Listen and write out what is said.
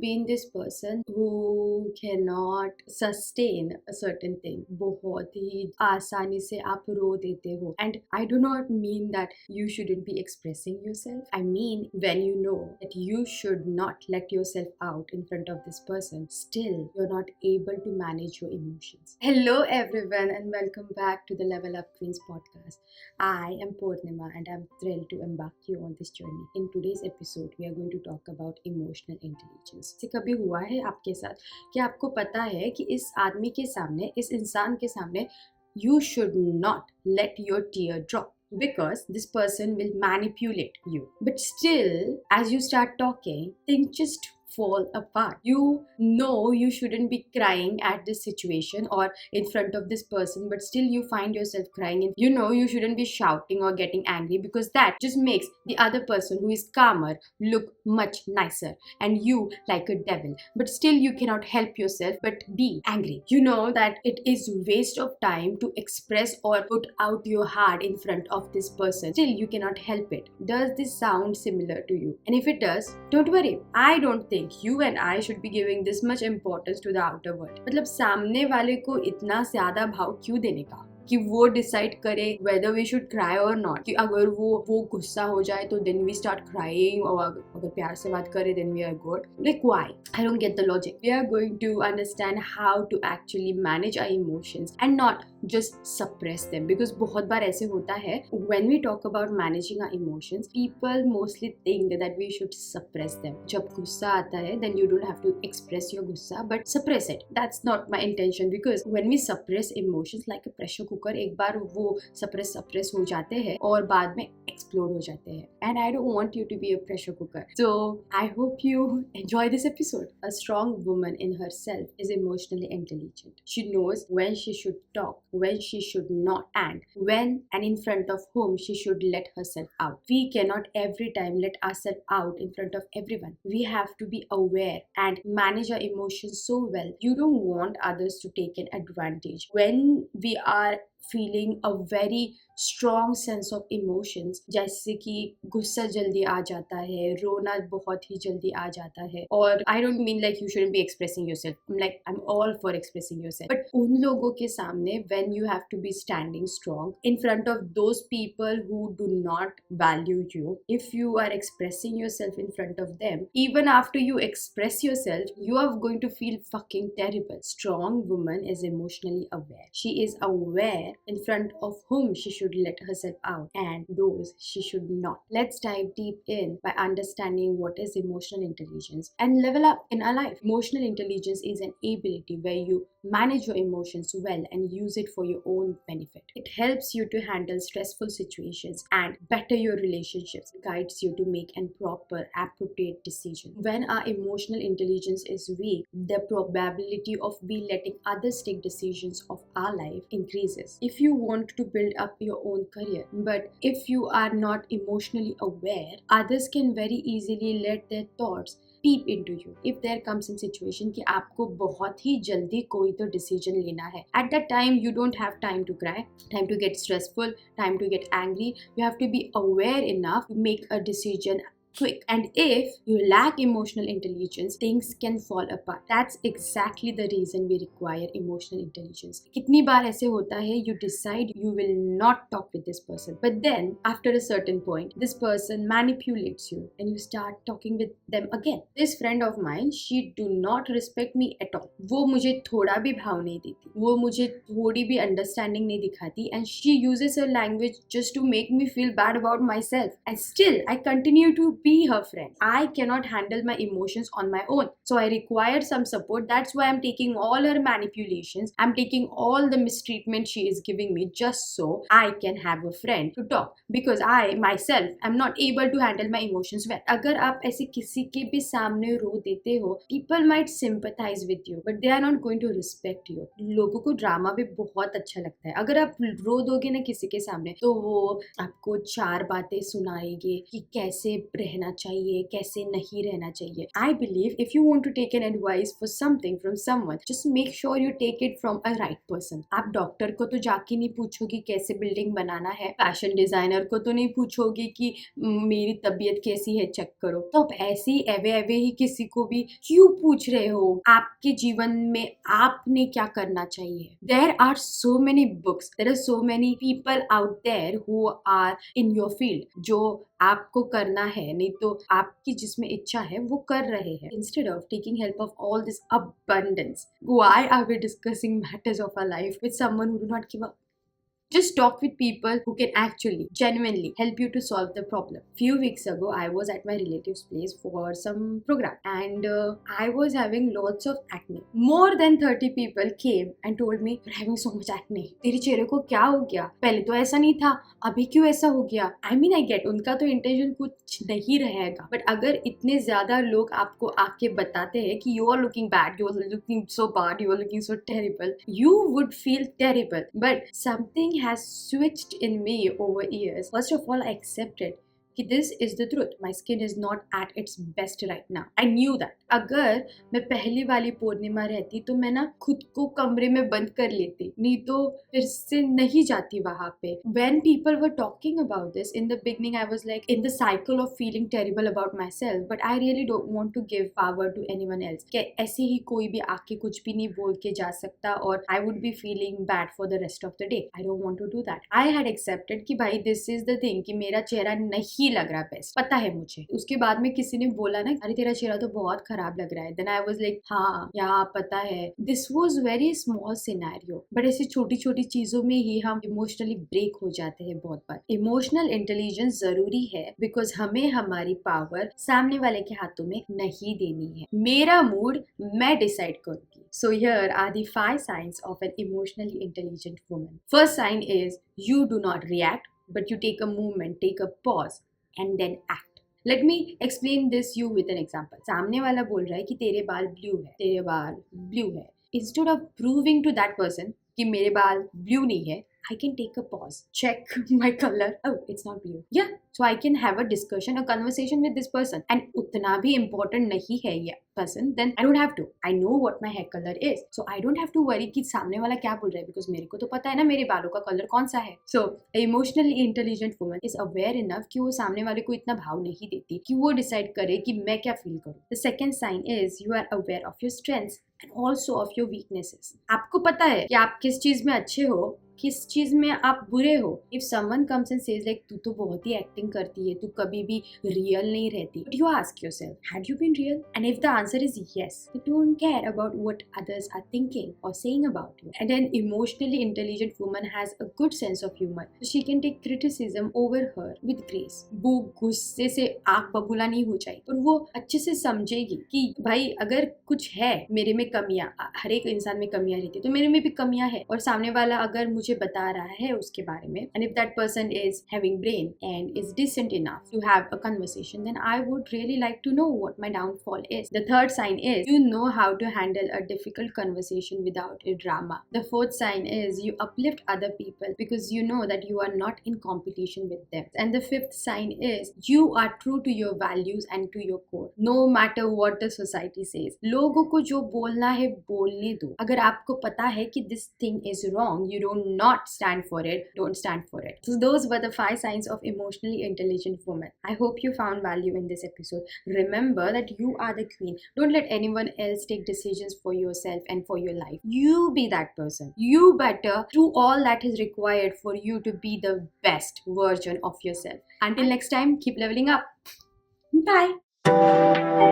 been this person who cannot sustain a certain thing? बहुत ही आसानी से आप रो देते हो. And I do not mean that you shouldn't be expressing yourself. I mean when you know that you should not let yourself out in front of this person, still you're not able to manage your emotions. Hello everyone and welcome back to the Level Up Queens podcast. I am Purnima and I'm thrilled to embark you on this journey. In today's episode, we are going to talk about emotional intelligence. से कभी हुआ है आपके साथ कि आपको पता है कि इस आदमी के सामने, इस इंसान के सामने, you should not let your tear drop because this person will manipulate you. But still, as you start talking, things just fall apart. You know you shouldn't be crying at this situation or in front of this person, but still you find yourself crying, and you know you shouldn't be shouting or getting angry because that just makes the other person who is calmer look much nicer and you like a devil, but still you cannot help yourself but be angry. You know that it is waste of time to express or put out your heart in front of this person, still you cannot help it. Does this sound similar to you? And if it does, don't worry. I don't think you and I should be giving this much importance to the outer world. मतलब सामने वाले को इतना ज्यादा भाव क्यों देने का कि वो डिसाइड करे whether we should cry or not. कि अगर वो गुस्सा हो जाए तो then we start crying, और अगर प्यार से बात करे then we are good. Like why? I don't get the logic. We are going to understand how to actually manage our emotions and not just suppress them, because बहुत बार ऐसे होता है when we talk about managing our emotions, people mostly think that we should suppress them. जब गुस्सा आता है then you don't have to express your गुस्सा but suppress it. That's not my intention, because when we suppress emotions like a pressure cooker, एक बार वो suppress हो जाते हैं और बाद में एक्सप्लोड हो जाते हैं. And I don't want you to be a pressure cooker. So I hope you enjoy this episode. A strong woman in herself is emotionally intelligent. She knows when she should talk, when she should not, and when and in front of whom she should let herself out. We cannot every time let ourselves out in front of everyone. We have to be aware and manage our emotions so well. You don't want others to take an advantage. When we are feeling a very strong sense of emotions, जैसे कि गुस्सा जल्दी आ जाता है, रोना बहुत ही जल्दी आ जाता है, और I don't mean like you shouldn't be expressing yourself. I'm all for expressing yourself. But उन लोगों के सामने when you have to be standing strong in front of those people who do not value you, if you are expressing yourself in front of them, even after you express yourself, you are going to feel fucking terrible. Strong woman is emotionally aware. She is aware in front of whom she should let herself out and those she should not. Let's dive deep in by understanding what is emotional intelligence and level up in our life. Emotional intelligence is an ability where you manage your emotions well and use it for your own benefit. It helps you to handle stressful situations and better your relationships, guides you to make a proper, appropriate decision. When our emotional intelligence is weak, the probability of we letting others take decisions of our life increases. If you want to build up your own career, but if you are not emotionally aware, others can very easily let their thoughts peep into you. If there comes in situation कि आपको बहुत ही जल्दी कोई तो decision लेना है, at that time you don't have time to cry, time to get stressful, time to get angry. You have to be aware enough to make a decision quick. And if you lack emotional intelligence, things can fall apart. That's exactly the reason we require emotional intelligence. कितनी बार ऐसे होता है you decide you will not talk with this person, but then after a certain point this person manipulates you and you start talking with them again. This friend of mine, she do not respect me at all. वो मुझे थोड़ा भी भाव नहीं देती, वो मुझे थोड़ी भी understanding नहीं दिखाती, and she uses her language just to make me feel bad about myself, and still I continue to be her friend. I cannot handle my emotions on my own, so I require some support. That's why I'm taking all her manipulations, I'm taking all the mistreatment she is giving me just so I can have a friend to talk, because I myself am not able to handle my emotions well. अगर आप ऐसे किसी के भी सामने रो देते हो, people might sympathize with you but they are not going to respect you. लोगों को ड्रामा भी बहुत अच्छा लगता है. अगर आप रो दोगे ना किसी के सामने तो वो आपको चार बातें सुनाएंगे कि कैसे रहना चाहिए, कैसे नहीं रहना चाहिए. I believe if you want to take an advice for something from someone, just make sure you take it from a right person. आप डॉक्टर को तो जाके नहीं पूछोगी कैसे बिल्डिंग बनाना है, फैशन डिजाइनर को तो नहीं पूछोगी कि मेरी तबीयत कैसी है चेक करो. तो आप ऐसे ही एवे एवे ही किसी को भी क्यों पूछ रहे हो आपके जीवन में आपने क्या करना चाहिए. There are so many books, there are so many people out there who are in your field, जो आपको करना है, नहीं तो आपकी जिसमें इच्छा है वो कर रहे हैं. Instead of taking help of all this abundance, why are we discussing matters of our life with someone who do not give a. Just talk with people who can actually, genuinely help you to solve the problem. Few weeks ago, I was at my relative's place for some program, and I was having lots of acne. More than 30 people came and told me, "You're having so much acne. तेरे चेहरे को क्या हो गया? पहले तो ऐसा नहीं था, अभी क्यों ऐसा हो गया?" I mean, I get उनका तो इंटेंशन कुछ नहीं रहेगा, but अगर इतने ज्यादा लोग आपको आके बताते हैं कि you are looking bad, you are looking so bad, you are looking so terrible, you would feel terrible. But something has switched in me over years. First of all, I accepted कि this is the truth. My skin is not at its best right now. I knew that. अगर मैं पहली वाली पूर्णिमा रहती तो मैं ना खुद को कमरे में बंद कर लेती, नहीं तो फिर से नहीं जाती वहाँ पे. When people were talking about this in the beginning, I was like in the cycle of feeling terrible about myself, but I really don't want to give power to anyone else. कि ऐसे ही कोई भी आके कुछ भी नहीं बोल के जा सकता और I would be feeling bad for the rest of the day. I don't want to do that. I had accepted कि भाई this is the thing कि मेरा चेहरा नहीं लग रहा बेस्ट, पता है मुझे. उसके बाद में किसी ने बोला ना, अरे तेरा चेहरा तो बहुत खराब लग रहा है. Then I was like, हाँ यार पता है. This was very small scenario, but ऐसी छोटी छोटी चीजों में ही हम इमोशनली ब्रेक हो जाते हैं बहुत बार. इमोशनल इंटेलिजेंस जरूरी है बिकॉज हमें हमारी पावर सामने वाले के हाथों में नहीं देनी है. मेरा मूड मैं डिसाइड करूंगी. So here are the 5 signs of an emotionally intelligent woman. First sign is you do not react, but you take a moment, take a pause and then act. Let me explain this you with an example. सामने वाला बोल रहा है कि तेरे बाल blue है, तेरे बाल ब्लू है. Instead of proving to that person कि मेरे बाल ब्लू नहीं है, I can take a pause, check my color. Oh, it's not blue. Yeah, so I can have a discussion, a conversation with this person. And उतना भी important नहीं है ये person, then I don't have to. I know what my hair color is, so I don't have to worry कि सामने वाला क्या बोल रहा है because मेरे को तो पता है ना मेरे बालों का कलर कौन सा है. So, a emotionally intelligent woman is aware enough कि वो सामने वाले को इतना भाव नहीं देती कि वो decide करे कि मैं क्या feel करूँ. The second sign is you are aware of your strengths and also of your weaknesses. आपको पता है कि आप किस चीज में अच्छे हो, किस चीज में आप बुरे हो. If someone comes and says like तू तो बहुत ही एक्टिंग करती है, तू कभी भी रियल नहीं रहती, but you ask yourself had you been real, and if the answer is yes, you don't care about what others are thinking or saying about you. And an emotionally intelligent woman has a good sense of humour, so she can take criticism over her with grace. वो गुस्से से आग बबूला नहीं हो जाएगी और वो अच्छे से समझेगी कि भाई अगर कुछ है मेरे में कमियां, हर एक इंसान में कमियां रहती है तो मेरे में भी कमियां है, और सामने वाला अगर मुझे बता रहा है उसके बारे में, and if that person is having brain and is decent enough to have a conversation, then I would really like to know what my downfall is. The third sign is you know how to handle a difficult conversation without a drama. The fourth sign is you uplift other people because you know that you are not in competition with them. And the fifth sign is you are true to your values and to your core, no matter what the society says. लोगों को जो बोलना है बोलने दो. अगर आपको पता है कि this thing is wrong, you don't not stand for it, don't stand for it. So those were the 5 signs of emotionally intelligent women. I hope you found value in this episode. Remember that you are the queen. Don't let anyone else take decisions for yourself and for your life. You be that person. You better do all that is required for you to be the best version of yourself. Until next time, keep leveling up. Bye.